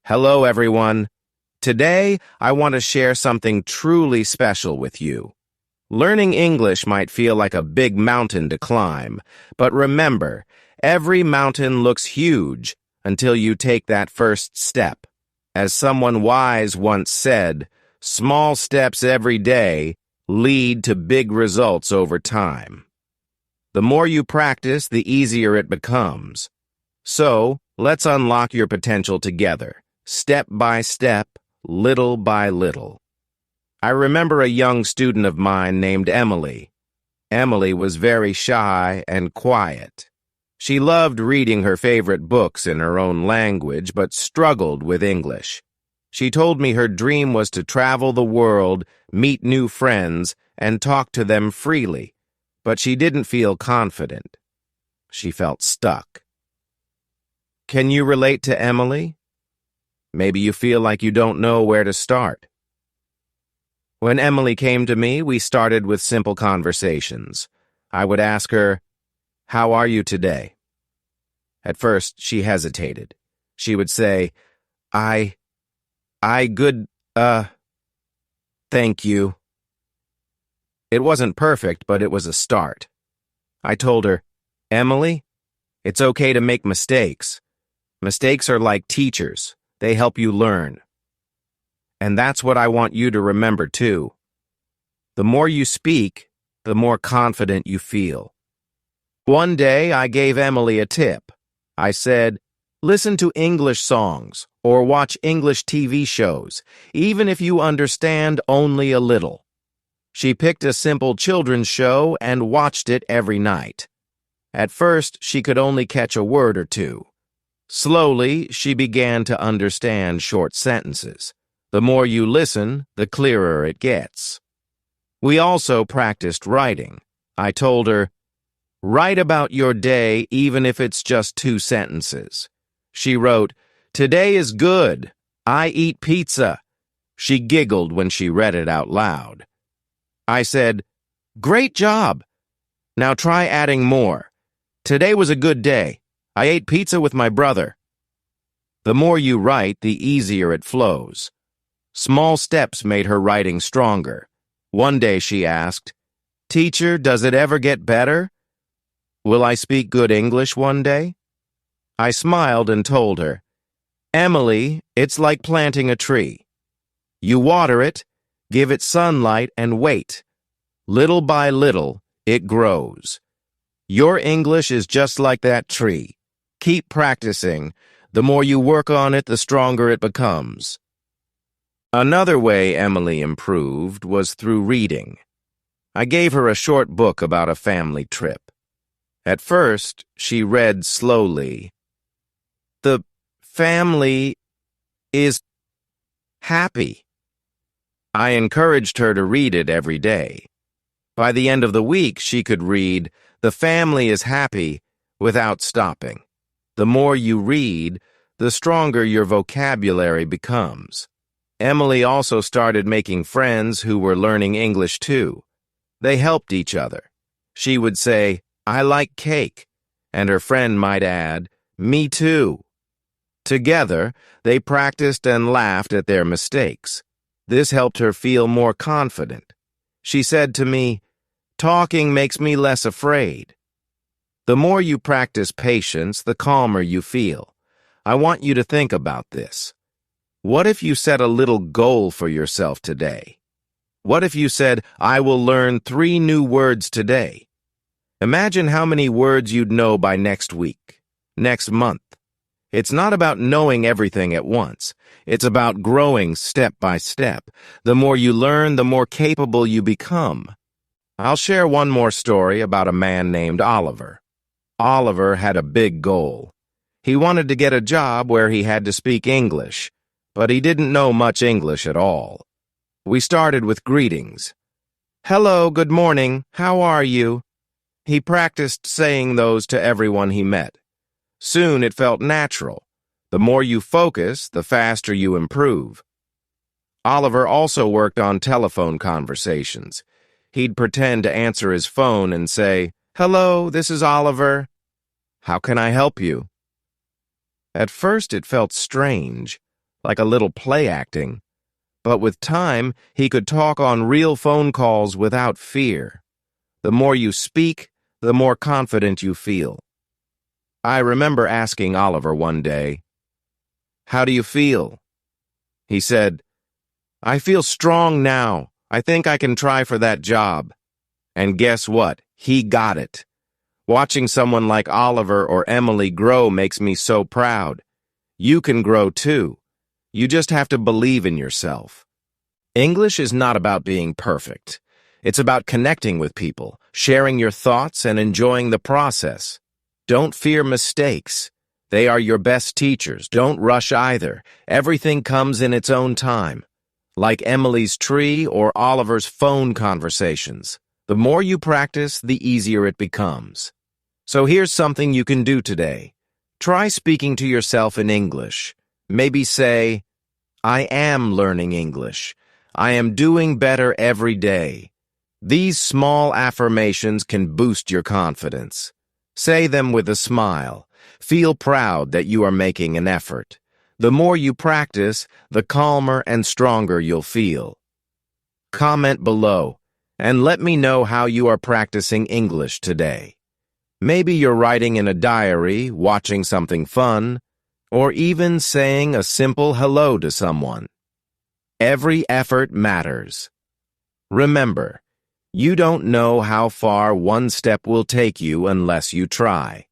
Hello, everyone. Today, I want to share something truly special with you. Learning English might feel like a big mountain to climb, but remember, every mountain looks huge until you take that first step. As someone wise once said, small steps every day lead to big results over time. The more you practice, the easier it becomes. So, let's unlock your potential together. Step by step, little by little. I remember a young student of mine named Emily. Emily was very shy and quiet. She loved reading her favorite books in her own language, but struggled with English. She told me her dream was to travel the world, meet new friends, and talk to them freely, but she didn't feel confident. She felt stuck. Can you relate to Emily? Maybe you feel like you don't know where to start. When Emily came to me, we started with simple conversations. I would ask her, "How are you today?" At first, she hesitated. She would say, I good, thank you. It wasn't perfect, but it was a start. I told her, "Emily, it's okay to make mistakes. Mistakes are like teachers. They help you learn." And that's what I want you to remember, too. The more you speak, the more confident you feel. One day, I gave Emily a tip. I said, listen to English songs or watch English TV shows, even if you understand only a little. She picked a simple children's show and watched it every night. At first, she could only catch a word or two. Slowly, she began to understand short sentences. The more you listen, the clearer it gets. We also practiced writing. I told her, write about your day even if it's just 2 sentences. She wrote, "Today is good. I eat pizza." She giggled when she read it out loud. I said, "Great job. Now try adding more. Today was a good day. I ate pizza with my brother." The more you write, the easier it flows. Small steps made her writing stronger. One day she asked, "Teacher, does it ever get better? Will I speak good English one day?" I smiled and told her, "Emily, it's like planting a tree. You water it, give it sunlight, and wait. Little by little, it grows. Your English is just like that tree. Keep practicing. The more you work on it, the stronger it becomes." Another way Emily improved was through reading. I gave her a short book about a family trip. At first, she read slowly. "The family is happy." I encouraged her to read it every day. By the end of the week, she could read, "The family is happy," without stopping. The more you read, the stronger your vocabulary becomes. Emily also started making friends who were learning English too. They helped each other. She would say, "I like cake," and her friend might add, "Me too." Together, they practiced and laughed at their mistakes. This helped her feel more confident. She said to me, "Talking makes me less afraid." The more you practice patience, the calmer you feel. I want you to think about this. What if you set a little goal for yourself today? What if you said, "I will learn 3 new words today"? Imagine how many words you'd know by next week, next month. It's not about knowing everything at once. It's about growing step by step. The more you learn, the more capable you become. I'll share one more story about a man named Oliver. Oliver had a big goal. He wanted to get a job where he had to speak English, but he didn't know much English at all. We started with greetings. "Hello, good morning, how are you?" He practiced saying those to everyone he met. Soon it felt natural. The more you focus, the faster you improve. Oliver also worked on telephone conversations. He'd pretend to answer his phone and say, "Hello, this is Oliver. How can I help you?" At first it felt strange. like a little play acting. But with time, he could talk on real phone calls without fear. The more you speak, the more confident you feel. I remember asking Oliver one day, "How do you feel?" He said, "I feel strong now. I think I can try for that job." And guess what? He got it. Watching someone like Oliver or Emily grow makes me so proud. You can grow too. You just have to believe in yourself. English is not about being perfect. It's about connecting with people, sharing your thoughts, and enjoying the process. Don't fear mistakes. They are your best teachers. Don't rush either. Everything comes in its own time. Like Emily's tree or Oliver's phone conversations. The more you practice, the easier it becomes. So here's something you can do today. Try speaking to yourself in English. Maybe say, "I am learning English. I am doing better every day." These small affirmations can boost your confidence. Say them with a smile. Feel proud that you are making an effort. The more you practice, the calmer and stronger you'll feel. Comment below and let me know how you are practicing English today. Maybe you're writing in a diary, watching something fun, or even saying a simple hello to someone. Every effort matters. Remember, you don't know how far one step will take you unless you try.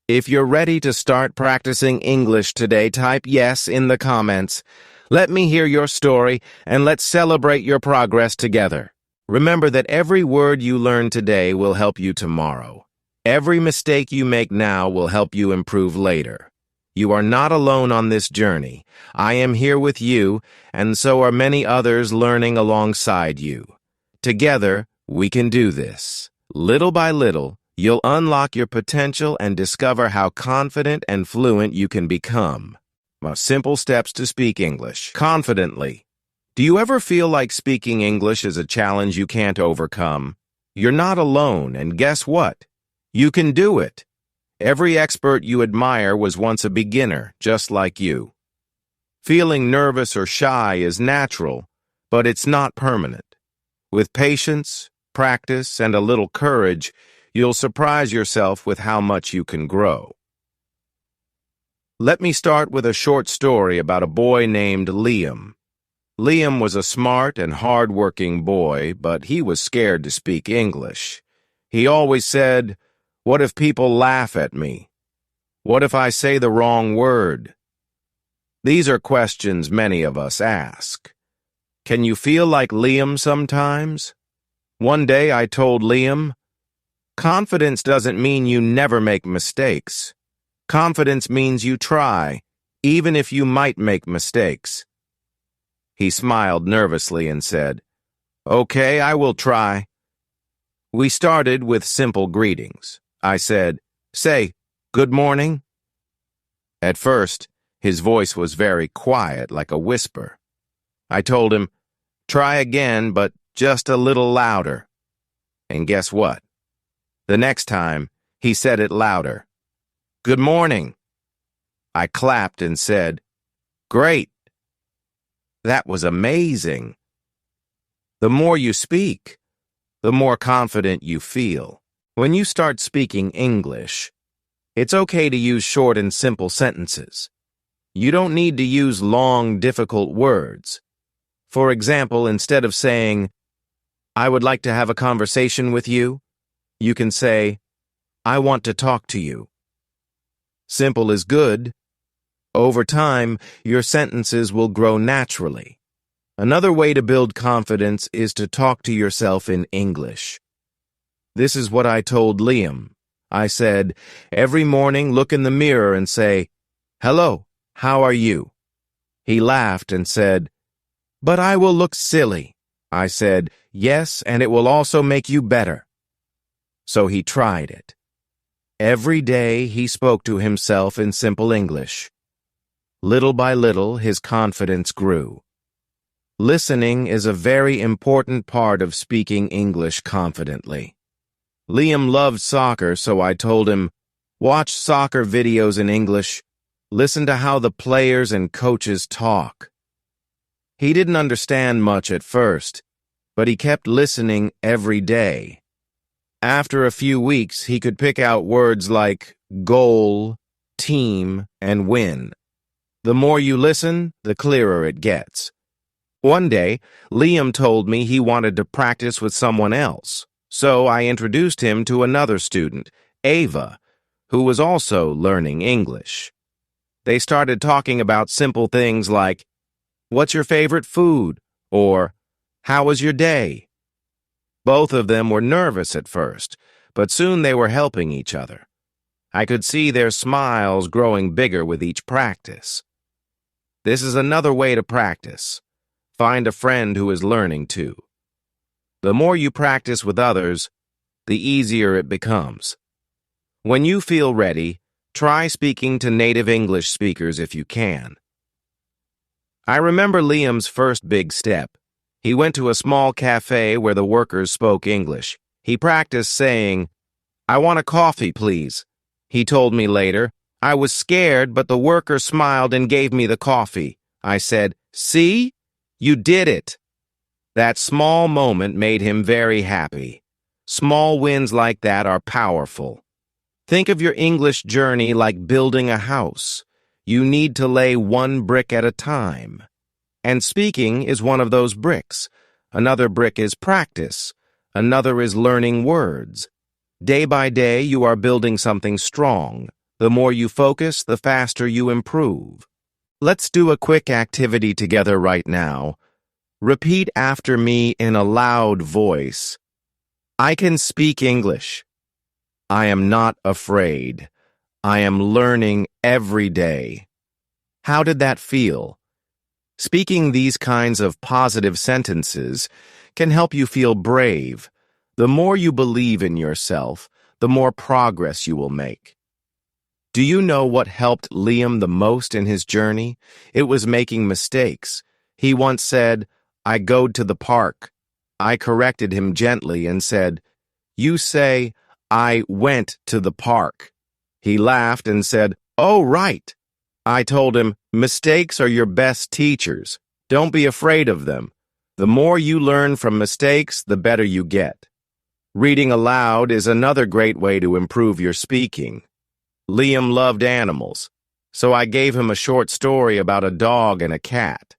If you're ready to start practicing English today, type yes in the comments. Let me hear your story, and let's celebrate your progress together. Remember that every word you learn today will help you tomorrow. Every mistake you make now will help you improve later. You are not alone on this journey. I am here with you, and so are many others learning alongside you. Together, we can do this. Little by little, you'll unlock your potential and discover how confident and fluent you can become. Simple steps to speak English confidently. Do you ever feel like speaking English is a challenge you can't overcome? You're not alone, and guess what? You can do it. Every expert you admire was once a beginner, just like you. Feeling nervous or shy is natural, but it's not permanent. With patience, practice, and a little courage, you'll surprise yourself with how much you can grow. Let me start with a short story about a boy named Liam. Liam was a smart and hard-working boy, but he was scared to speak English. He always said, "What if people laugh at me? What if I say the wrong word?" These are questions many of us ask. Can you feel like Liam sometimes? One day I told Liam, "Confidence doesn't mean you never make mistakes. Confidence means you try, even if you might make mistakes." He smiled nervously and said, "Okay, I will try." We started with simple greetings. I said, "Say, good morning." At first, his voice was very quiet, like a whisper. I told him, "Try again, but just a little louder." And guess what? The next time, he said it louder. "Good morning." I clapped and said, "Great." That was amazing. The more you speak, the more confident you feel. When you start speaking English, it's okay to use short and simple sentences. You don't need to use long, difficult words. For example, instead of saying, "I would like to have a conversation with you," you can say, "I want to talk to you." Simple is good. Over time, your sentences will grow naturally. Another way to build confidence is to talk to yourself in English. This is what I told Liam. I said, "Every morning look in the mirror and say, 'Hello, how are you?'" He laughed and said, "But I will look silly." I said, "Yes, and it will also make you better." So he tried it. Every day he spoke to himself in simple English. Little by little, his confidence grew. Listening is a very important part of speaking English confidently. Liam loved soccer, so I told him, "Watch soccer videos in English. Listen to how the players and coaches talk. He didn't understand much at first, but he kept listening every day. After a few weeks, he could pick out words like goal, team, and win. The more you listen, the clearer it gets. One day, Liam told me he wanted to practice with someone else, so I introduced him to another student, Ava, who was also learning English. They started talking about simple things like, "What's your favorite food?" or "How was your day?" Both of them were nervous at first, but soon they were helping each other. I could see their smiles growing bigger with each practice. This is another way to practice. Find a friend who is learning too. The more you practice with others, the easier it becomes. When you feel ready, try speaking to native English speakers if you can. I remember Liam's first big step. He went to a small cafe where the workers spoke English. He practiced saying, "I want a coffee, please." He told me later, "I was scared, but the worker smiled and gave me the coffee." I said, "See? You did it." That small moment made him very happy. Small wins like that are powerful. Think of your English journey like building a house. You need to lay one brick at a time. And speaking is one of those bricks. Another brick is practice. Another is learning words. Day by day, you are building something strong. The more you focus, the faster you improve. Let's do a quick activity together right now. Repeat after me in a loud voice. I can speak English. I am not afraid. I am learning every day. How did that feel? Speaking these kinds of positive sentences can help you feel brave. The more you believe in yourself, the more progress you will make. Do you know what helped Liam the most in his journey? It was making mistakes. He once said, "I goed to the park." I corrected him gently and said, "You say, I went to the park." He laughed and said, "Oh, right." I told him, mistakes are your best teachers. Don't be afraid of them. The more you learn from mistakes, the better you get. Reading aloud is another great way to improve your speaking. Liam loved animals, so I gave him a short story about a dog and a cat.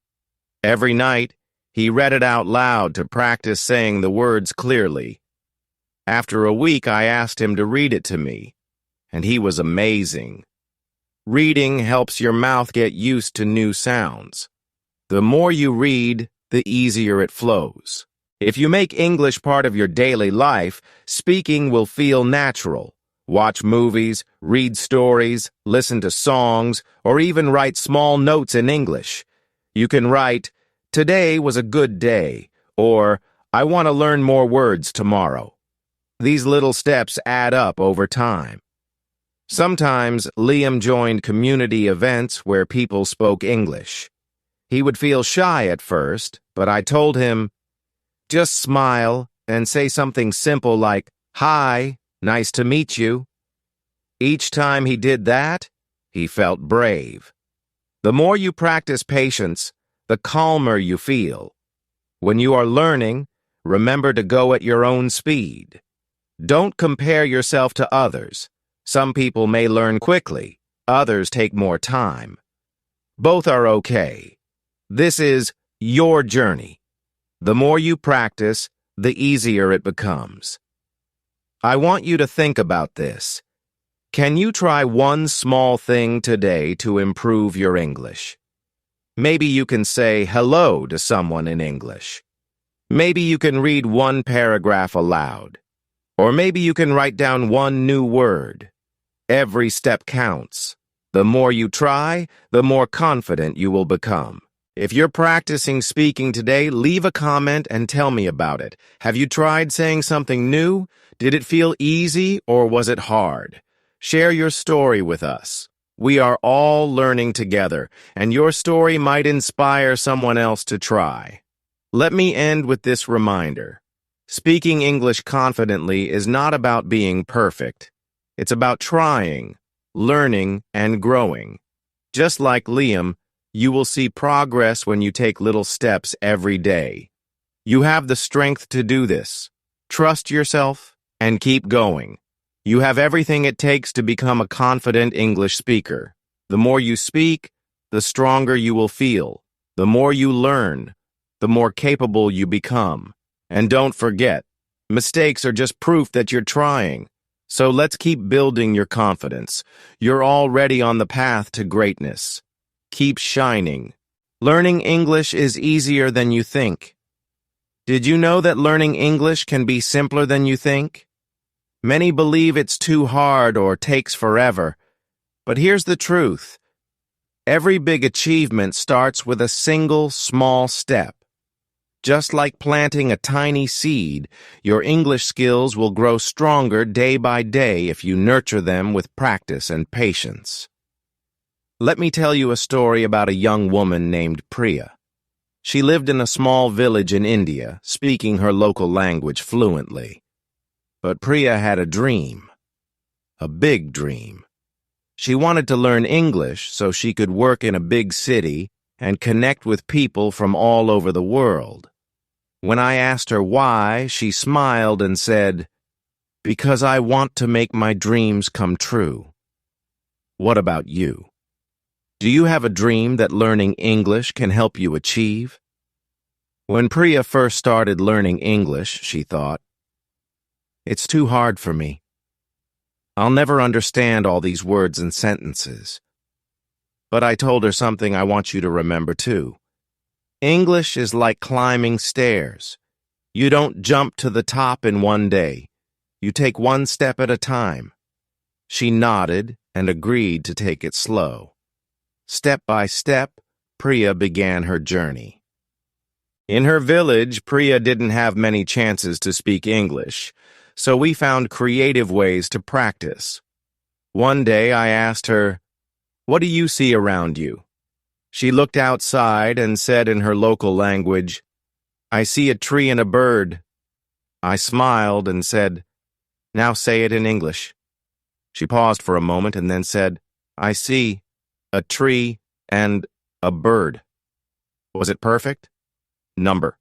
Every night, he read it out loud to practice saying the words clearly. After a week, I asked him to read it to me, and he was amazing. Reading helps your mouth get used to new sounds. The more you read, the easier it flows. If you make English part of your daily life, speaking will feel natural. Watch movies, read stories, listen to songs, or even write small notes in English. You can write, "Today was a good day," or "I want to learn more words tomorrow." These little steps add up over time. Sometimes Liam joined community events where people spoke English. He would feel shy at first, but I told him, just smile and say something simple like, "Hi, nice to meet you." Each time he did that, he felt brave. The more you practice patience, the calmer you feel. When you are learning, remember to go at your own speed. Don't compare yourself to others. Some people may learn quickly, others take more time. Both are okay. This is your journey. The more you practice, the easier it becomes. I want you to think about this. Can you try one small thing today to improve your English? Maybe you can say hello to someone in English. Maybe you can read one paragraph aloud. Or maybe you can write down one new word. Every step counts. The more you try, the more confident you will become. If you're practicing speaking today, leave a comment and tell me about it. Have you tried saying something new? Did it feel easy or was it hard? Share your story with us. We are all learning together, and your story might inspire someone else to try. Let me end with this reminder. Speaking English confidently is not about being perfect. It's about trying, learning, and growing. Just like Liam, you will see progress when you take little steps every day. You have the strength to do this. Trust yourself and keep going. You have everything it takes to become a confident English speaker. The more you speak, the stronger you will feel. The more you learn, the more capable you become. And don't forget, mistakes are just proof that you're trying. So let's keep building your confidence. You're already on the path to greatness. Keep shining. Learning English is easier than you think. Did you know that learning English can be simpler than you think? Many believe it's too hard or takes forever. But here's the truth. Every big achievement starts with a single small step. Just like planting a tiny seed, your English skills will grow stronger day by day if you nurture them with practice and patience. Let me tell you a story about a young woman named Priya. She lived in a small village in India, speaking her local language fluently. But Priya had a dream. A big dream. She wanted to learn English so she could work in a big city and connect with people from all over the world. When I asked her why, she smiled and said, "Because I want to make my dreams come true." What about you? Do you have a dream that learning English can help you achieve? When Priya first started learning English, she thought, "It's too hard for me. I'll never understand all these words and sentences." But I told her something I want you to remember too. English is like climbing stairs. You don't jump to the top in one day. You take one step at a time. She nodded and agreed to take it slow. Step by step, Priya began her journey. In her village, Priya didn't have many chances to speak English, so we found creative ways to practice. One day I asked her, "What do you see around you?" She looked outside and said in her local language, "I see a tree and a bird." I smiled and said, "Now say it in English." She paused for a moment and then said, "I see a tree and a bird." Was it perfect? Number.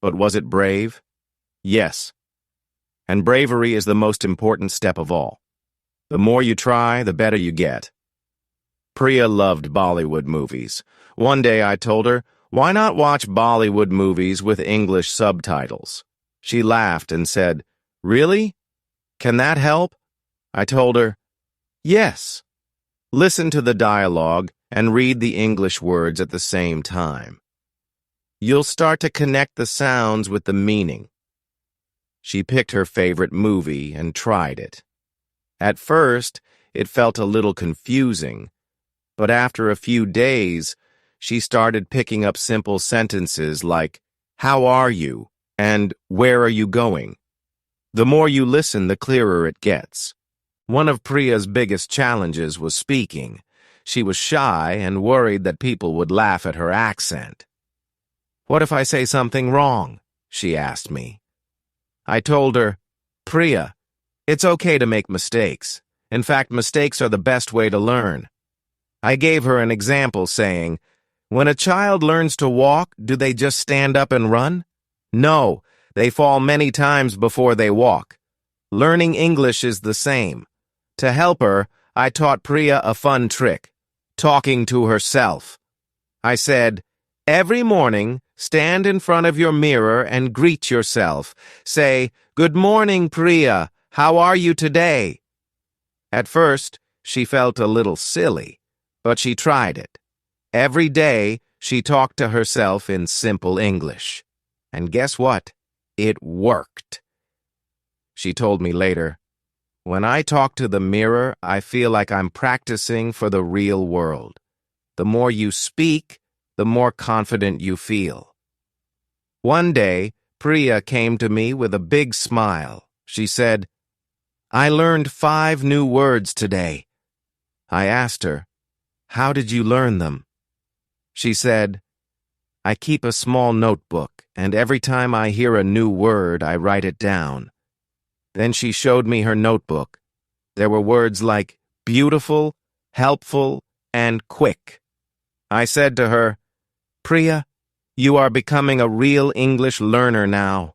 But was it brave? Yes. And bravery is the most important step of all. The more you try, the better you get. Priya loved Bollywood movies. One day I told her, "Why not watch Bollywood movies with English subtitles?" She laughed and said, "Really? Can that help?" I told her, "Yes. Listen to the dialogue and read the English words at the same time. You'll start to connect the sounds with the meaning." She picked her favorite movie and tried it. At first, it felt a little confusing, but after a few days, she started picking up simple sentences like, "How are you?" and "Where are you going?" The more you listen, the clearer it gets. One of Priya's biggest challenges was speaking. She was shy and worried that people would laugh at her accent. "What if I say something wrong?" she asked me. I told her, "Priya, it's okay to make mistakes. In fact, mistakes are the best way to learn." I gave her an example saying, "When a child learns to walk, do they just stand up and run? No, they fall many times before they walk. Learning English is the same." To help her, I taught Priya a fun trick, talking to herself. I said, "Every morning, stand in front of your mirror and greet yourself. Say, 'Good morning, Priya. How are you today?'" At first, she felt a little silly, but she tried it. Every day, she talked to herself in simple English. And guess what? It worked. She told me later, "When I talk to the mirror, I feel like I'm practicing for the real world. The more you speak, the more confident you feel." One day, Priya came to me with a big smile. She said, "I learned 5 new words today." I asked her, "How did you learn them?" She said, "I keep a small notebook, and every time I hear a new word, I write it down." Then she showed me her notebook. There were words like beautiful, helpful, and quick. I said to her, "Priya, you are becoming a real English learner now.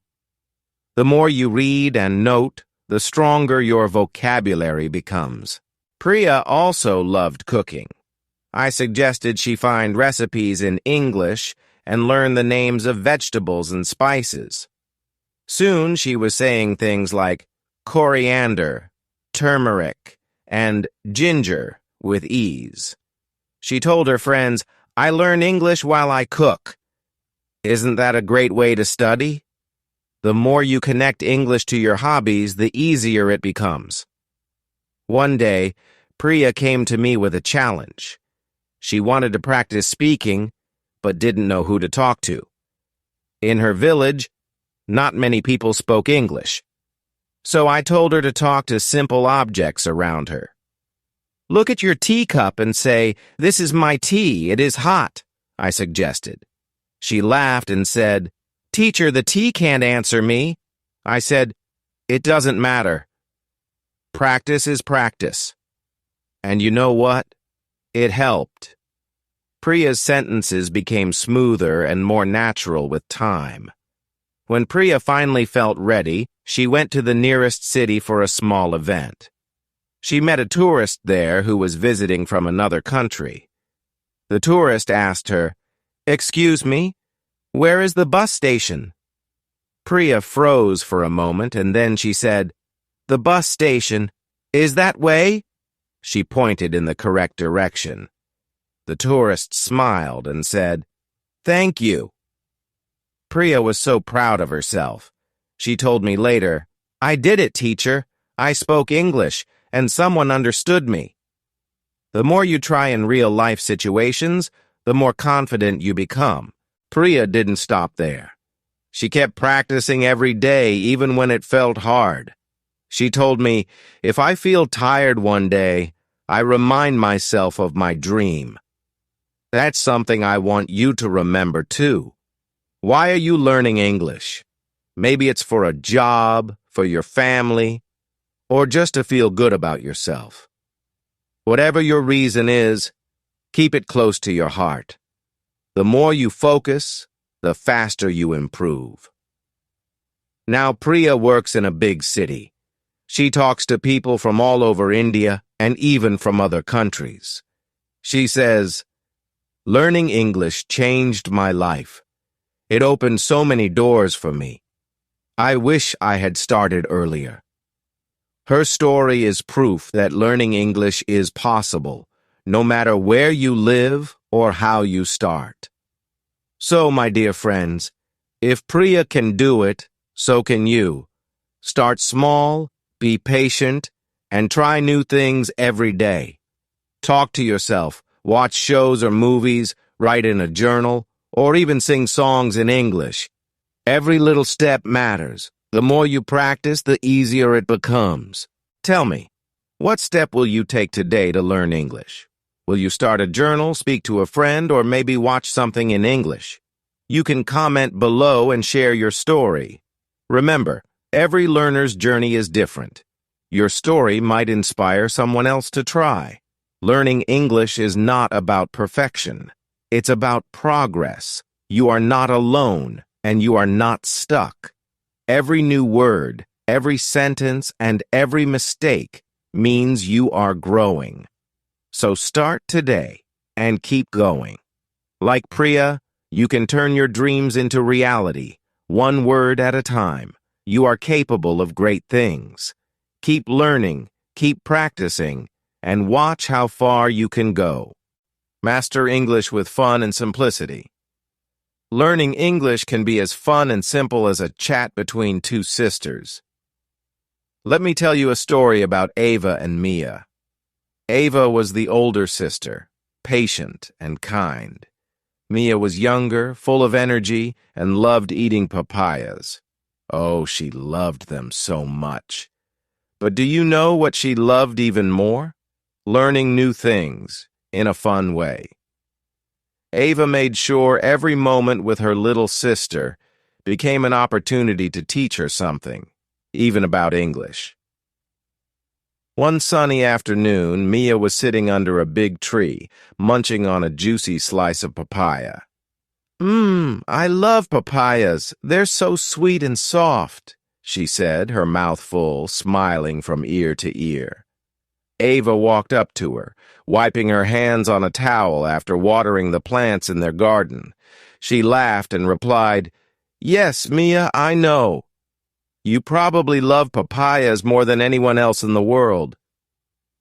The more you read and note, the stronger your vocabulary becomes." Priya also loved cooking. I suggested she find recipes in English and learn the names of vegetables and spices. Soon she was saying things like coriander, turmeric, and ginger with ease. She told her friends, "I learn English while I cook." Isn't that a great way to study? The more you connect English to your hobbies, the easier it becomes. One day, Priya came to me with a challenge. She wanted to practice speaking, but didn't know who to talk to. In her village, not many people spoke English. So I told her to talk to simple objects around her. "Look at your teacup and say, 'This is my tea, it is hot,'" I suggested. She laughed and said, "Teacher, the tea can't answer me." I said, "It doesn't matter. Practice is practice." And you know what? It helped. Priya's sentences became smoother and more natural with time. When Priya finally felt ready, she went to the nearest city for a small event. She met a tourist there who was visiting from another country. The tourist asked her, "Excuse me, where is the bus station?" Priya froze for a moment and then she said, "The bus station. Is that way?" She pointed in the correct direction. The tourist smiled and said, "Thank you." Priya was so proud of herself. She told me later, "I did it, teacher. I spoke English, and someone understood me." The more you try in real-life situations, the more confident you become. Priya didn't stop there. She kept practicing every day, even when it felt hard. She told me, "If I feel tired one day, I remind myself of my dream." That's something I want you to remember, too. Why are you learning English? Maybe it's for a job, for your family, or just to feel good about yourself. Whatever your reason is, keep it close to your heart. The more you focus, the faster you improve. Now Priya works in a big city. She talks to people from all over India and even from other countries. She says, "Learning English changed my life. It opened so many doors for me. I wish I had started earlier." Her story is proof that learning English is possible, no matter where you live or how you start. So, my dear friends, if Priya can do it, so can you. Start small, be patient, and try new things every day. Talk to yourself, watch shows or movies, write in a journal, or even sing songs in English. Every little step matters. The more you practice, the easier it becomes. Tell me, what step will you take today to learn English? Will you start a journal, speak to a friend, or maybe watch something in English? You can comment below and share your story. Remember, every learner's journey is different. Your story might inspire someone else to try. Learning English is not about perfection. It's about progress. You are not alone, and you are not stuck. Every new word, every sentence, and every mistake means you are growing. So start today and keep going. Like Priya, you can turn your dreams into reality, one word at a time. You are capable of great things. Keep learning, keep practicing, and watch how far you can go. Master English with fun and simplicity. Learning English can be as fun and simple as a chat between two sisters. Let me tell you a story about Ava and Mia. Ava was the older sister, patient and kind. Mia was younger, full of energy, and loved eating papayas. Oh, she loved them so much. But do you know what she loved even more? Learning new things in a fun way. Ava made sure every moment with her little sister became an opportunity to teach her something, even about English. One sunny afternoon, Mia was sitting under a big tree, munching on a juicy slice of papaya. I love papayas. They're so sweet and soft, she said, her mouth full, smiling from ear to ear. Ava walked up to her, wiping her hands on a towel after watering the plants in their garden. She laughed and replied, "Yes, Mia, I know. You probably love papayas more than anyone else in the world.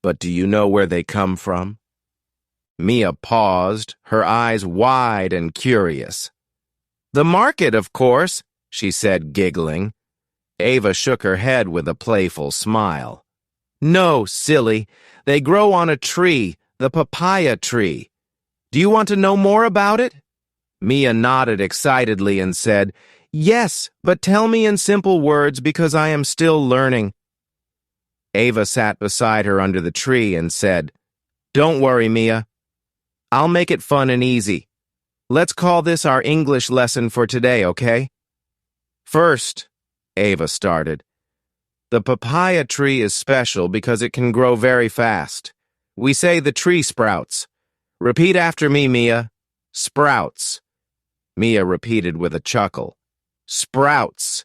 But do you know where they come from?" Mia paused, her eyes wide and curious. "The market, of course," she said, giggling. Ava shook her head with a playful smile. "No, silly. They grow on a tree, the papaya tree. Do you want to know more about it?" Mia nodded excitedly and said, "Yes, but tell me in simple words because I am still learning." Ava sat beside her under the tree and said, "Don't worry, Mia. I'll make it fun and easy. Let's call this our English lesson for today, okay?" "First," Ava started, "the papaya tree is special because it can grow very fast. We say the tree sprouts. Repeat after me, Mia. Sprouts." Mia repeated with a chuckle. Sprouts.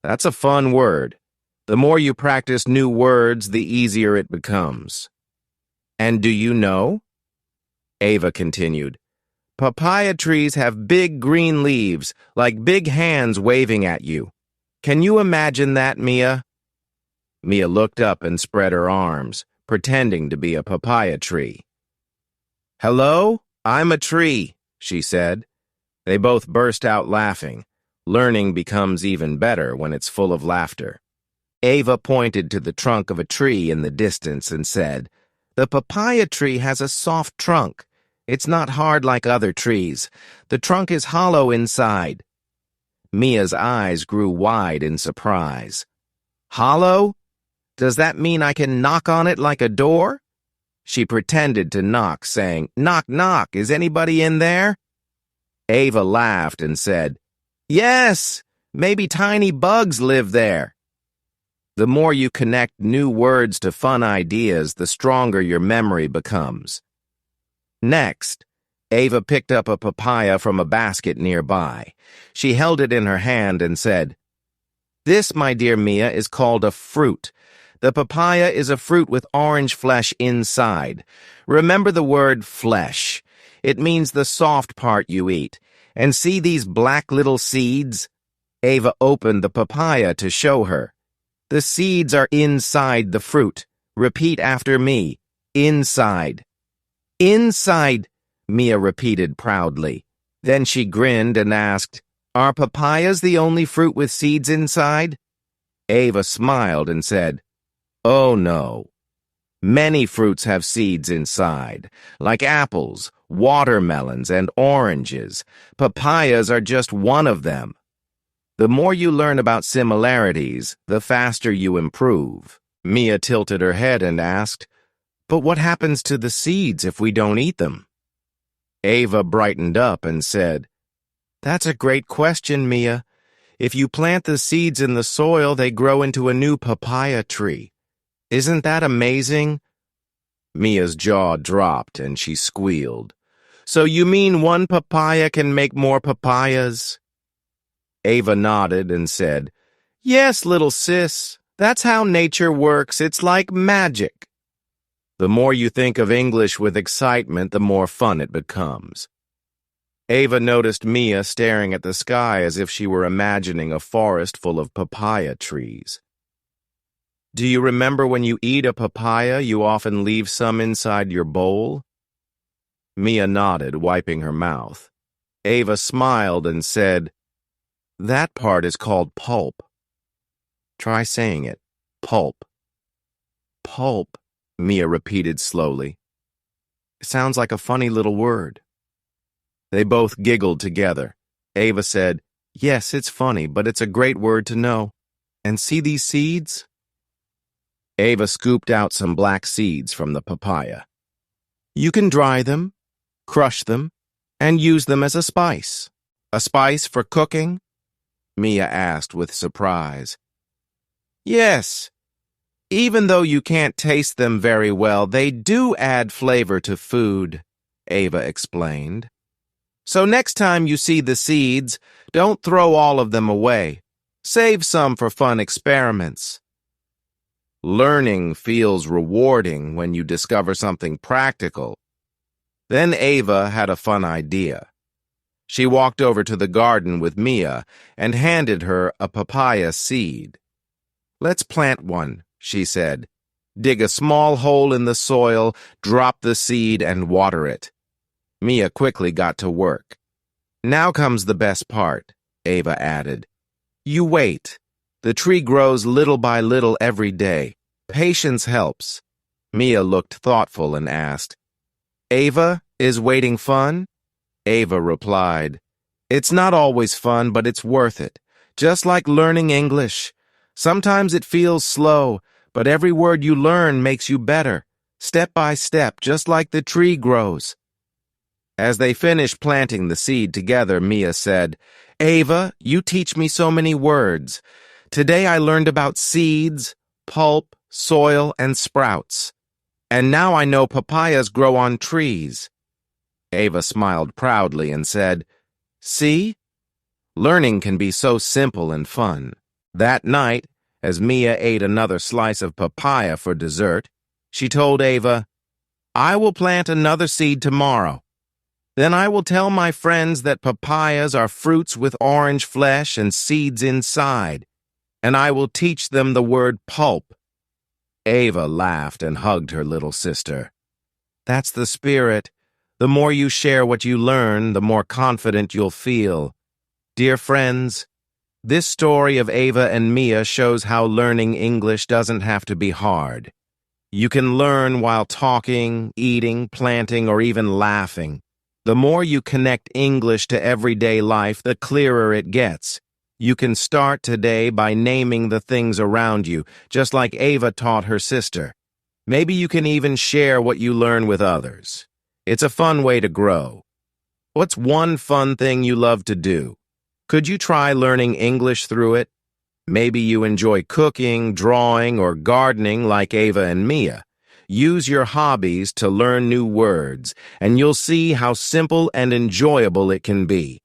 That's a fun word. The more you practice new words, the easier it becomes. "And do you know?" Ava continued, "Papaya trees have big green leaves, like big hands waving at you. Can you imagine that, Mia?" Mia looked up and spread her arms, pretending to be a papaya tree. "Hello, I'm a tree," she said. They both burst out laughing. Learning becomes even better when it's full of laughter. Ava pointed to the trunk of a tree in the distance and said, "The papaya tree has a soft trunk. It's not hard like other trees. The trunk is hollow inside." Mia's eyes grew wide in surprise. "Hollow? Does that mean I can knock on it like a door?" She pretended to knock, saying, "Knock, knock, is anybody in there?" Ava laughed and said, "Yes, maybe tiny bugs live there." The more you connect new words to fun ideas, the stronger your memory becomes. Next, Ava picked up a papaya from a basket nearby. She held it in her hand and said, "This, my dear Mia, is called a fruit. The papaya is a fruit with orange flesh inside. Remember the word flesh. It means the soft part you eat. And see these black little seeds?" Ava opened the papaya to show her. "The seeds are inside the fruit. Repeat after me. Inside." "Inside," Mia repeated proudly. Then she grinned and asked, "Are papayas the only fruit with seeds inside?" Ava smiled and said, "Oh no. Many fruits have seeds inside, like apples, watermelons, and oranges. Papayas are just one of them. The more you learn about similarities, the faster you improve." Mia tilted her head and asked, "But what happens to the seeds if we don't eat them?" Ava brightened up and said, "That's a great question, Mia. If you plant the seeds in the soil, they grow into a new papaya tree. Isn't that amazing?" Mia's jaw dropped and she squealed. "So you mean one papaya can make more papayas?" Ava nodded and said, "Yes, little sis. That's how nature works. It's like magic." The more you think of English with excitement, the more fun it becomes. Ava noticed Mia staring at the sky as if she were imagining a forest full of papaya trees. "Do you remember when you eat a papaya, you often leave some inside your bowl?" Mia nodded, wiping her mouth. Ava smiled and said, "That part is called pulp." Try saying it. Pulp. Pulp, Mia repeated slowly. It sounds like a funny little word. They both giggled together. Ava said, "Yes, it's funny, but it's a great word to know. And see these seeds?" Ava scooped out some black seeds from the papaya. "You can dry them, crush them, and use them as a spice." "A spice for cooking?" Mia asked with surprise. "Yes. Even though you can't taste them very well, they do add flavor to food, Ava explained. So next time you see the seeds, don't throw all of them away. Save some for fun experiments. Learning feels rewarding when you discover something practical. Then Ava had a fun idea. She walked over to the garden with Mia and handed her a papaya seed. "Let's plant one," she said. "Dig a small hole in the soil, drop the seed, and water it." Mia quickly got to work. "Now comes the best part," Ava added. "You wait. The tree grows little by little every day. Patience helps." Mia looked thoughtful and asked, "Ava, is waiting fun?" Ava replied, "It's not always fun, but it's worth it. Just like learning English. Sometimes it feels slow, but every word you learn makes you better, step by step, just like the tree grows." As they finished planting the seed together, Mia said, "Ava, you teach me so many words. Today I learned about seeds, pulp, soil, and sprouts. And now I know papayas grow on trees." Ava smiled proudly and said, "See? Learning can be so simple and fun." That night, as Mia ate another slice of papaya for dessert, she told Ava, "I will plant another seed tomorrow. Then I will tell my friends that papayas are fruits with orange flesh and seeds inside, and I will teach them the word pulp." Ava laughed and hugged her little sister. "That's the spirit. The more you share what you learn, the more confident you'll feel." Dear friends, this story of Ava and Mia shows how learning English doesn't have to be hard. You can learn while talking, eating, planting, or even laughing. The more you connect English to everyday life, the clearer it gets. You can start today by naming the things around you, just like Ava taught her sister. Maybe you can even share what you learn with others. It's a fun way to grow. What's one fun thing you love to do? Could you try learning English through it? Maybe you enjoy cooking, drawing, or gardening like Ava and Mia. Use your hobbies to learn new words, and you'll see how simple and enjoyable it can be.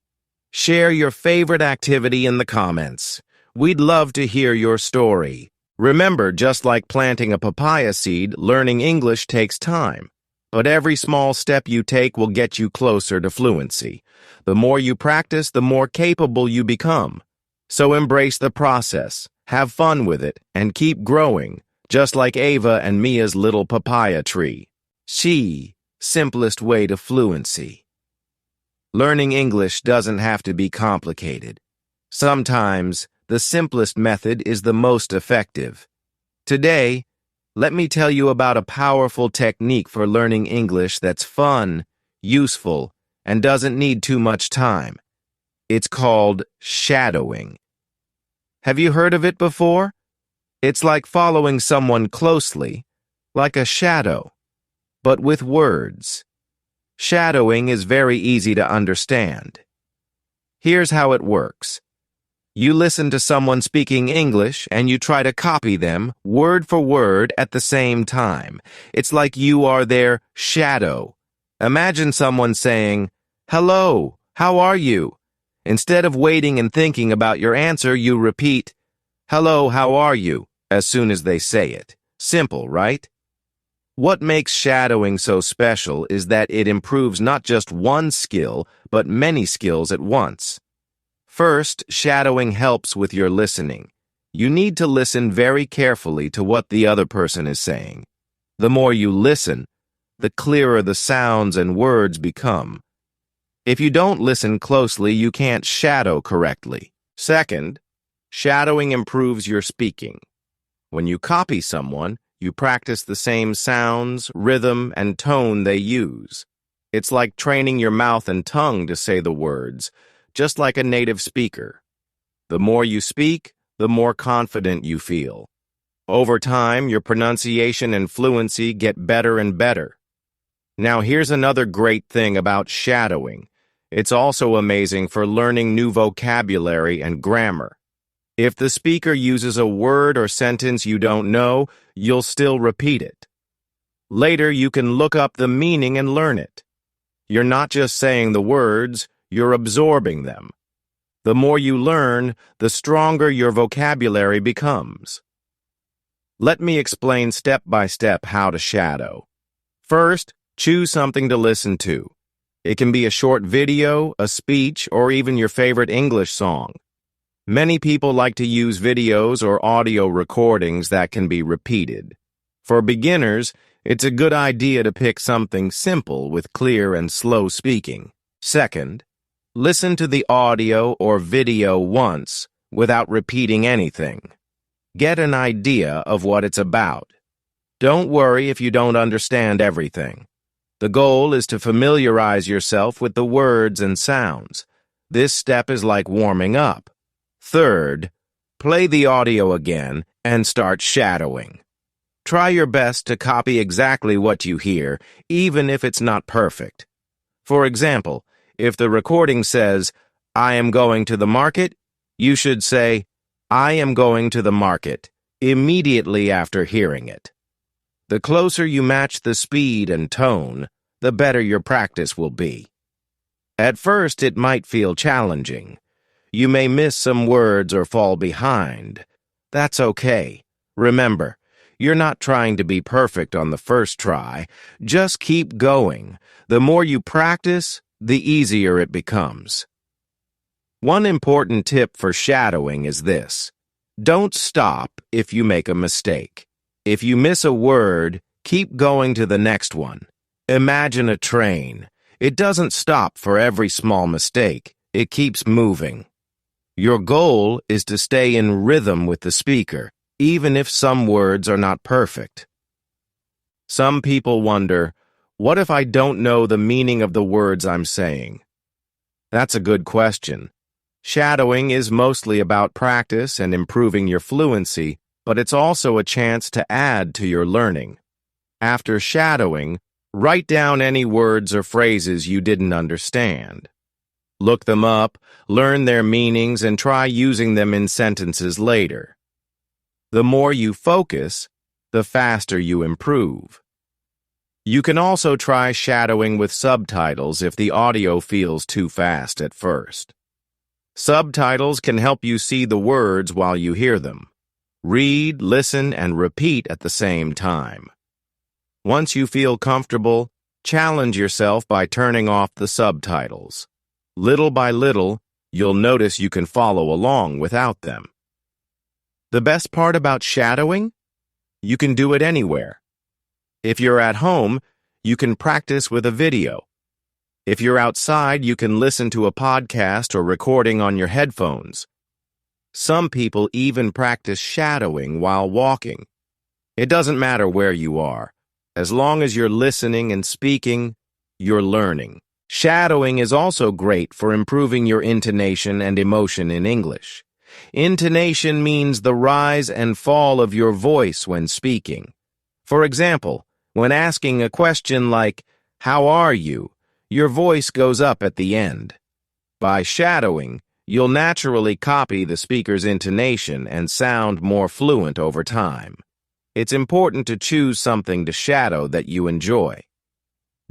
Share your favorite activity in the comments. We'd love to hear your story. Remember, just like planting a papaya seed, learning English takes time. But every small step you take will get you closer to fluency. The more you practice, the more capable you become. So embrace the process, have fun with it, and keep growing, just like Ava and Mia's little papaya tree. Simplest way to fluency. Learning English doesn't have to be complicated. Sometimes, the simplest method is the most effective. Today, let me tell you about a powerful technique for learning English that's fun, useful, and doesn't need too much time. It's called shadowing. Have you heard of it before? It's like following someone closely, like a shadow, but with words. Shadowing is very easy to understand. Here's how it works. You listen to someone speaking English and you try to copy them word for word at the same time. It's like you are their shadow. Imagine someone saying, "Hello, how are you?" Instead of waiting and thinking about your answer, you repeat, "Hello, how are you?" as soon as they say it. Simple, right? What makes shadowing so special is that it improves not just one skill, but many skills at once. First, shadowing helps with your listening. You need to listen very carefully to what the other person is saying. The more you listen, the clearer the sounds and words become. If you don't listen closely, you can't shadow correctly. Second, shadowing improves your speaking. When you copy someone, you practice the same sounds, rhythm, and tone they use. It's like training your mouth and tongue to say the words, just like a native speaker. The more you speak, the more confident you feel. Over time, your pronunciation and fluency get better and better. Now, here's another great thing about shadowing. It's also amazing for learning new vocabulary and grammar. If the speaker uses a word or sentence you don't know, you'll still repeat it. Later, you can look up the meaning and learn it. You're not just saying the words, you're absorbing them. The more you learn, the stronger your vocabulary becomes. Let me explain step by step how to shadow. First, choose something to listen to. It can be a short video, a speech, or even your favorite English song. Many people like to use videos or audio recordings that can be repeated. For beginners, it's a good idea to pick something simple with clear and slow speaking. Second, listen to the audio or video once without repeating anything. Get an idea of what it's about. Don't worry if you don't understand everything. The goal is to familiarize yourself with the words and sounds. This step is like warming up. Third, play the audio again and start shadowing. Try your best to copy exactly what you hear, even if it's not perfect. For example, if the recording says, "I am going to the market," you should say, "I am going to the market," immediately after hearing it. The closer you match the speed and tone, the better your practice will be. At first, it might feel challenging. You may miss some words or fall behind. That's okay. Remember, you're not trying to be perfect on the first try. Just keep going. The more you practice, the easier it becomes. One important tip for shadowing is this: don't stop if you make a mistake. If you miss a word, keep going to the next one. Imagine a train. It doesn't stop for every small mistake. It keeps moving. Your goal is to stay in rhythm with the speaker, even if some words are not perfect. Some people wonder, what if I don't know the meaning of the words I'm saying? That's a good question. Shadowing is mostly about practice and improving your fluency, but it's also a chance to add to your learning. After shadowing, write down any words or phrases you didn't understand. Look them up, learn their meanings, and try using them in sentences later. The more you focus, the faster you improve. You can also try shadowing with subtitles if the audio feels too fast at first. Subtitles can help you see the words while you hear them. Read, listen, and repeat at the same time. Once you feel comfortable, challenge yourself by turning off the subtitles. Little by little, you'll notice you can follow along without them. The best part about shadowing? You can do it anywhere. If you're at home, you can practice with a video. If you're outside, you can listen to a podcast or recording on your headphones. Some people even practice shadowing while walking. It doesn't matter where you are. As long as you're listening and speaking, you're learning. Shadowing is also great for improving your intonation and emotion in English. Intonation means the rise and fall of your voice when speaking. For example, when asking a question like, "How are you?" your voice goes up at the end. By shadowing, you'll naturally copy the speaker's intonation and sound more fluent over time. It's important to choose something to shadow that you enjoy.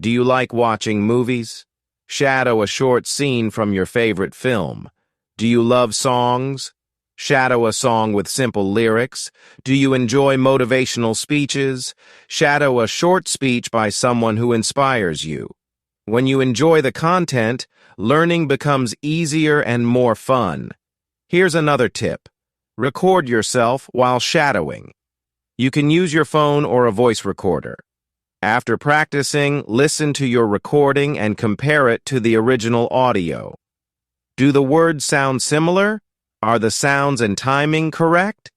Do you like watching movies? Shadow a short scene from your favorite film. Do you love songs? Shadow a song with simple lyrics. Do you enjoy motivational speeches? Shadow a short speech by someone who inspires you. When you enjoy the content, learning becomes easier and more fun. Here's another tip. Record yourself while shadowing. You can use your phone or a voice recorder. After practicing, listen to your recording and compare it to the original audio. Do the words sound similar? Are the sounds and timing correct?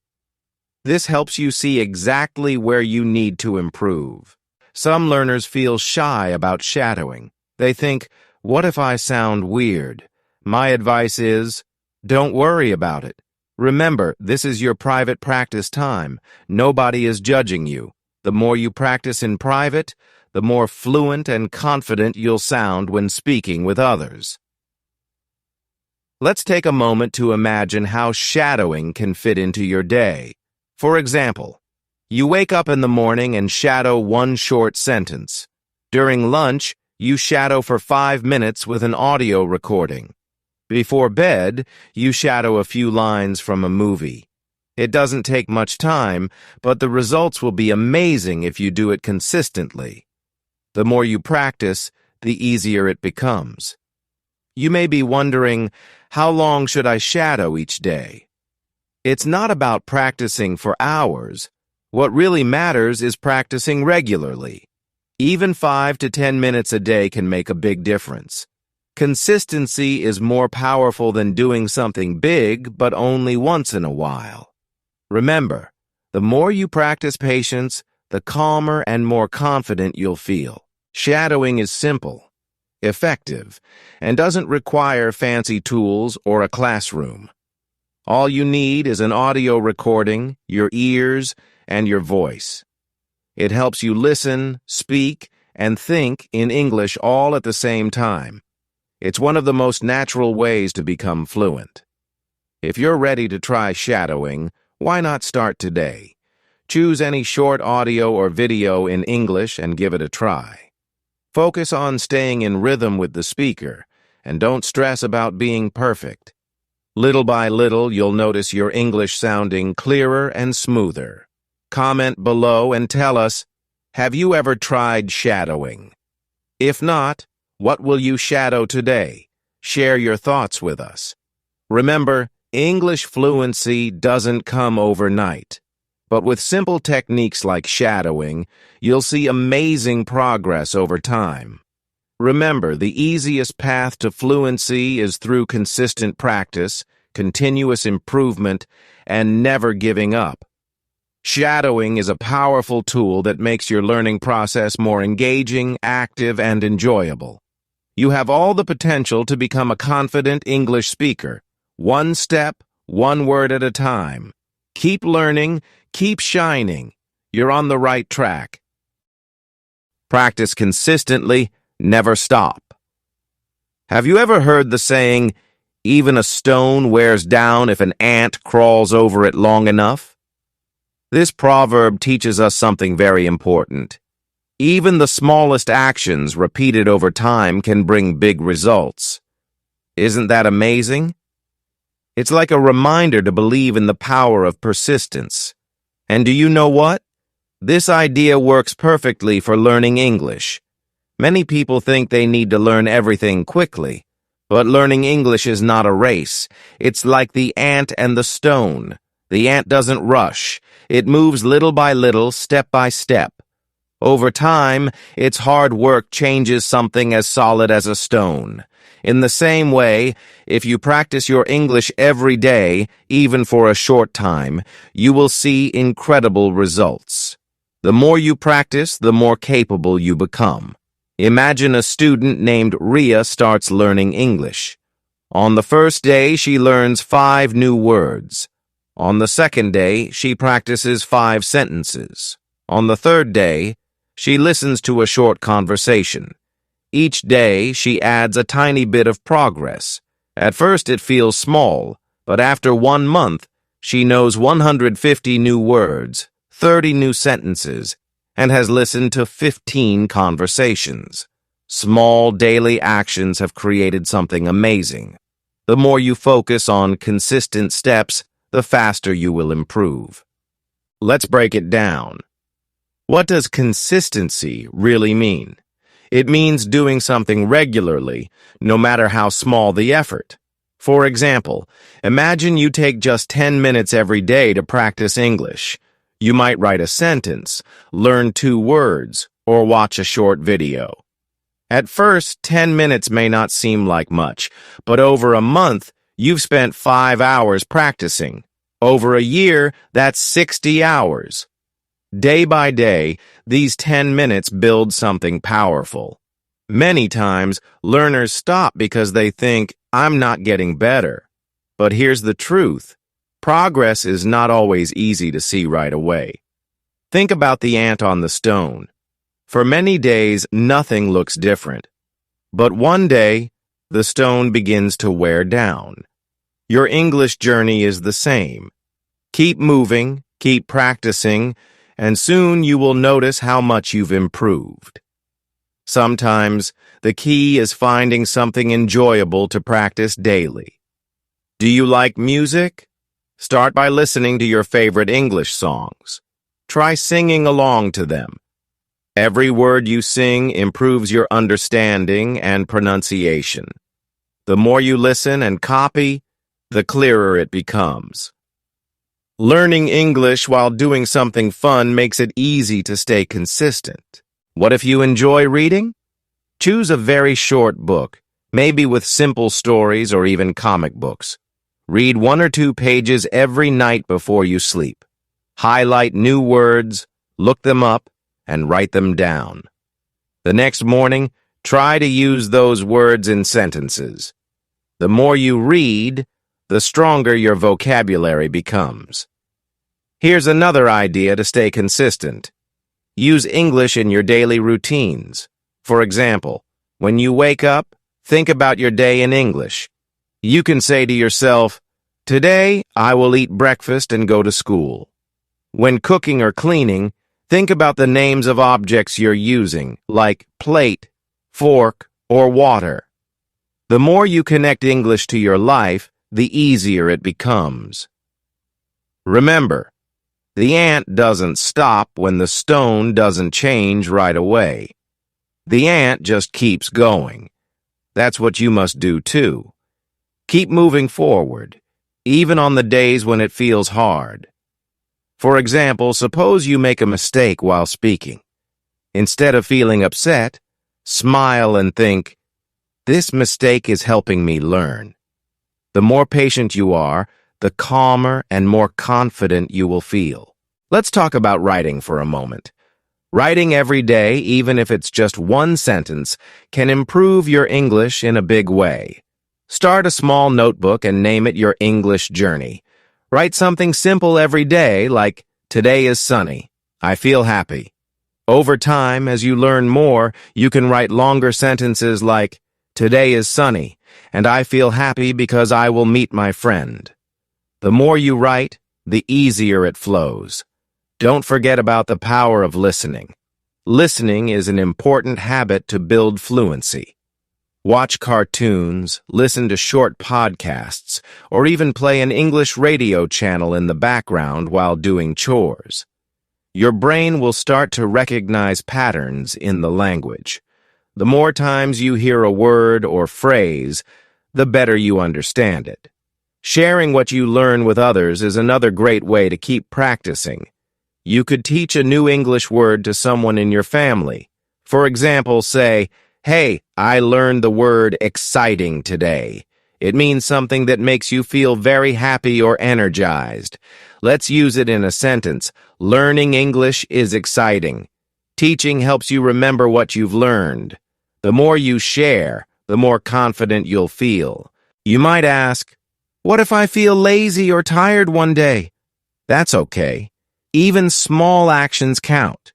This helps you see exactly where you need to improve. Some learners feel shy about shadowing. They think, what if I sound weird? My advice is, don't worry about it. Remember, this is your private practice time. Nobody is judging you. The more you practice in private, the more fluent and confident you'll sound when speaking with others. Let's take a moment to imagine how shadowing can fit into your day. For example, you wake up in the morning and shadow one short sentence. During lunch, you shadow for 5 minutes with an audio recording. Before bed, you shadow a few lines from a movie. It doesn't take much time, but the results will be amazing if you do it consistently. The more you practice, the easier it becomes. You may be wondering, how long should I shadow each day? It's not about practicing for hours. What really matters is practicing regularly. Even 5 to 10 minutes a day can make a big difference. Consistency is more powerful than doing something big, but only once in a while. Remember, the more you practice patience, the calmer and more confident you'll feel. Shadowing is simple, effective, and doesn't require fancy tools or a classroom. All you need is an audio recording, your ears, and your voice. It helps you listen, speak, and think in English all at the same time. It's one of the most natural ways to become fluent. If you're ready to try shadowing, why not start today? Choose any short audio or video in English and give it a try. Focus on staying in rhythm with the speaker, and don't stress about being perfect. Little by little, you'll notice your English sounding clearer and smoother. Comment below and tell us, have you ever tried shadowing? If not, what will you shadow today? Share your thoughts with us. Remember, English fluency doesn't come overnight. But with simple techniques like shadowing, you'll see amazing progress over time. Remember, the easiest path to fluency is through consistent practice, continuous improvement, and never giving up. Shadowing is a powerful tool that makes your learning process more engaging, active, and enjoyable. You have all the potential to become a confident English speaker, one step, one word at a time. Keep learning, keep shining. You're on the right track. Practice consistently, never stop. Have you ever heard the saying, even a stone wears down if an ant crawls over it long enough? This proverb teaches us something very important. Even the smallest actions repeated over time can bring big results. Isn't that amazing? It's like a reminder to believe in the power of persistence. And do you know what? This idea works perfectly for learning English. Many people think they need to learn everything quickly, but learning English is not a race. It's like the ant and the stone. The ant doesn't rush. It moves little by little, step by step. Over time, its hard work changes something as solid as a stone. In the same way, if you practice your English every day, even for a short time, you will see incredible results. The more you practice, the more capable you become. Imagine a student named Ria starts learning English. On the first day, she learns 5 new words. On the second day, she practices 5 sentences. On the third day, she listens to a short conversation. Each day, she adds a tiny bit of progress. At first, it feels small, but after 1 month, she knows 150 new words, 30 new sentences, and has listened to 15 conversations. Small daily actions have created something amazing. The more you focus on consistent steps, the faster you will improve. Let's break it down. What does consistency really mean? It means doing something regularly, no matter how small the effort. For example, imagine you take just 10 minutes every day to practice English. You might write a sentence, learn 2 words, or watch a short video. At first, 10 minutes may not seem like much, but over a month, you've spent 5 hours practicing. Over a year, that's 60 hours. Day by day, these 10 minutes build something powerful. Many times, learners stop because they think, I'm not getting better. But here's the truth. Progress is not always easy to see right away. Think about the ant on the stone. For many days, nothing looks different. But one day, the stone begins to wear down. Your English journey is the same. Keep moving, keep practicing, and soon you will notice how much you've improved. Sometimes, the key is finding something enjoyable to practice daily. Do you like music? Start by listening to your favorite English songs. Try singing along to them. Every word you sing improves your understanding and pronunciation. The more you listen and copy, the clearer it becomes. Learning English while doing something fun makes it easy to stay consistent. What if you enjoy reading? Choose a very short book, maybe with simple stories or even comic books. Read 1 or 2 pages every night before you sleep. Highlight new words, look them up, and write them down. The next morning, try to use those words in sentences. The more you read, the stronger your vocabulary becomes. Here's another idea to stay consistent. Use English in your daily routines. For example, when you wake up, think about your day in English. You can say to yourself, "Today, I will eat breakfast and go to school." When cooking or cleaning, think about the names of objects you're using, like plate, fork, or water. The more you connect English to your life, the easier it becomes. Remember, the ant doesn't stop when the stone doesn't change right away. The ant just keeps going. That's what you must do too. Keep moving forward, even on the days when it feels hard. For example, suppose you make a mistake while speaking. Instead of feeling upset, smile and think, "This mistake is helping me learn." The more patient you are, the calmer and more confident you will feel. Let's talk about writing for a moment. Writing every day, even if it's just one sentence, can improve your English in a big way. Start a small notebook and name it your English journey. Write something simple every day like, "Today is sunny. I feel happy." Over time, as you learn more, you can write longer sentences like, "Today is sunny, and I feel happy because I will meet my friend." The more you write, the easier it flows. Don't forget about the power of listening. Listening is an important habit to build fluency. Watch cartoons, listen to short podcasts, or even play an English radio channel in the background while doing chores. Your brain will start to recognize patterns in the language. The more times you hear a word or phrase, the better you understand it. Sharing what you learn with others is another great way to keep practicing. You could teach a new English word to someone in your family. For example, say, "Hey, I learned the word exciting today." It means something that makes you feel very happy or energized. Let's use it in a sentence. Learning English is exciting. Teaching helps you remember what you've learned. The more you share, the more confident you'll feel. You might ask, "What if I feel lazy or tired one day?" That's okay. Even small actions count.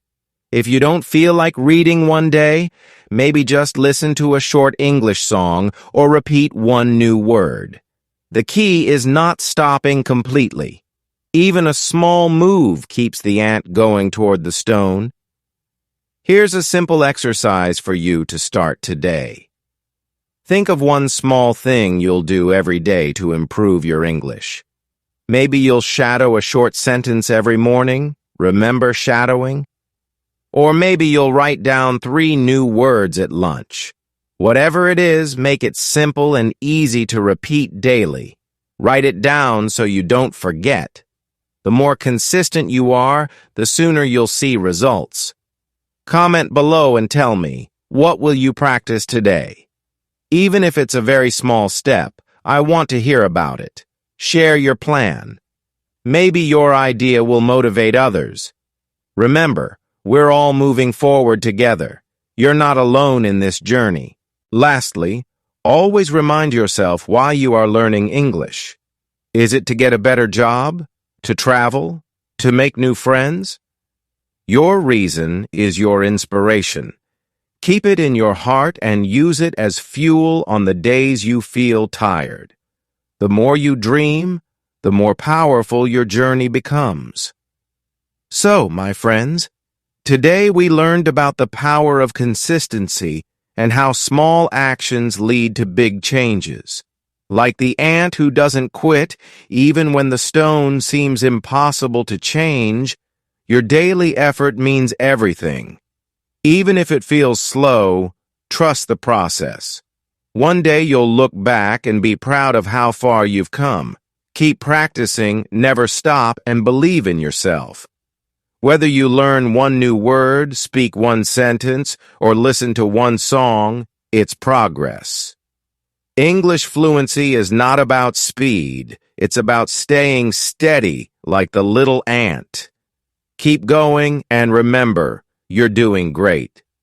If you don't feel like reading one day, maybe just listen to a short English song or repeat one new word. The key is not stopping completely. Even a small move keeps the ant going toward the stone. Here's a simple exercise for you to start today. Think of one small thing you'll do every day to improve your English. Maybe you'll shadow a short sentence every morning. Remember shadowing? Or maybe you'll write down 3 new words at lunch. Whatever it is, make it simple and easy to repeat daily. Write it down so you don't forget. The more consistent you are, the sooner you'll see results. Comment below and tell me, what will you practice today? Even if it's a very small step, I want to hear about it. Share your plan. Maybe your idea will motivate others. Remember, we're all moving forward together. You're not alone in this journey. Lastly, always remind yourself why you are learning English. Is it to get a better job? To travel? To make new friends? Your reason is your inspiration. Keep it in your heart and use it as fuel on the days you feel tired. The more you dream, the more powerful your journey becomes. So, my friends, today we learned about the power of consistency and how small actions lead to big changes. Like the ant who doesn't quit even when the stone seems impossible to change, your daily effort means everything. Even if it feels slow, trust the process. One day you'll look back and be proud of how far you've come. Keep practicing, never stop, and believe in yourself. Whether you learn one new word, speak one sentence, or listen to one song, it's progress. English fluency is not about speed. It's about staying steady like the little ant. Keep going and remember, you're doing great.